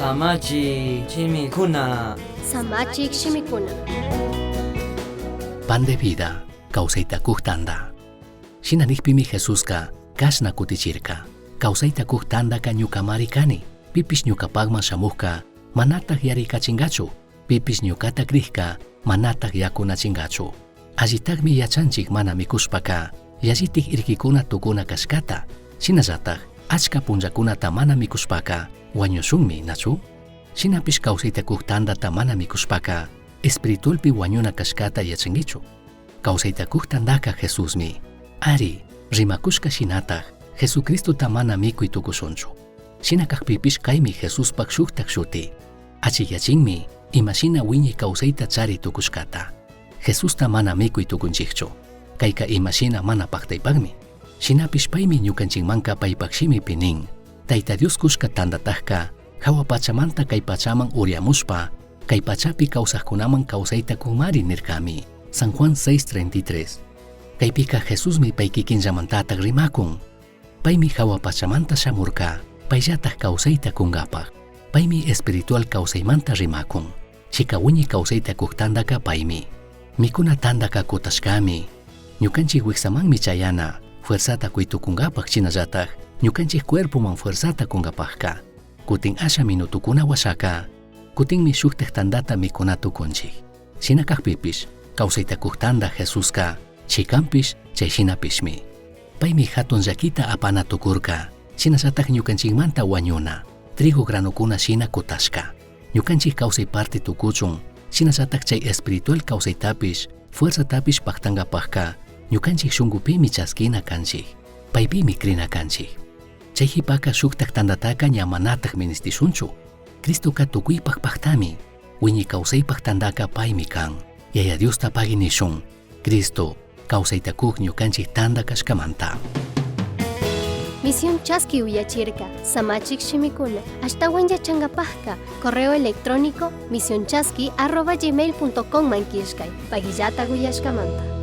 Samachi chimikuna. Samachik shimikuna. Pan de vida, kawsayta kuhtanda. Shinanihpimi Jesuska, kashna kutichirka. Kawsayta kuhtanda ka ñuka marikani. Pipis ñukapagman shamuhka, manataq yarikachingachu. Pipis ñukata krihka, manataq yakunachingachu. Allitaqmi yachanchik mana mikushpaka, yallitik irkikuna tukuna kashkata. Shinallataq, achka punllakunata mana mikushpaka, wañushunmi, nachu? Shinapish kawsayta kuhtandata mana mikushpaka, espiritualpi wañuna kashkata yachangichu. Kawsayta kuhtandaka Jesusmi. Ari, rimakushka shinataq, Jesucristota mana mikuy tukushunchu. Shinakaqpipish kaymi Jesuspak shuktak shuti. Achiyachinmi, imashina wiñi kawsayta chari tukushkata. Jesusta mana mikuy tukunchikchu. Kayka imashina mana paqtaypaqmi. Shinapish paymi ñukanchikmanka paypaqshimi pinin. Tayta Dios kushka tandataqka, hawa pachamanta kay pachaman uriamushpa, kay pachapi kawsaqkunaman kawsayta kumari nirkami. San Juan 6:33. Kaypika Jesusmi pay kikinllamantataq rimakun. Paymi hawa pachamanta shamurka, payllataq kawsayta kunkapaq. Paymi espiritual kawsaymanta rimakun. Chikawiñi kawsayta kuhtandaka paymi. Mikuna tandaka kutashkami. Ñukanchik wiksamanmi chayana, fuerzata kuytukunkapaq chinallataq, ñukanchik cuerpoman fuerzata kunkapaqka. Kutin asha minutukuna washaka, kutinmi shuktiq tandata mikuna tukunchik. Shinakaqpipish, kawsayta kuhtanda Jesuska, chikampish chayshinapishmi. Paymi hatun llakita apana tukurka, shinallataq ñukanchikmanta wañuna, trigo granukuna shina kutashka. Ñukanchik kawsay parte tukuchun, shinallataq chay espiritual kawsaytapish, fuerzatapish paqtankapaqka, ñukanchik shunqupimi chaskina kanchik, paypimi krina kanchik. Chay hipaka shuktaq tandataka ña manataq ministishunchu. Cristoka tukuypaq paqtami, wiñi kawsaypaq tandaka paymi kan. Yaya Diosta pagi nishun, Cristo, kawsayta kuk ñukanchik tanda kashkamanta. Misión Chaski Uyachirka, Samachik Shimikuna, Ashtawan Yachangapajka, correo electrónico misionchaski@gmail.com mankishkay, Pagillata Guyashkamanta.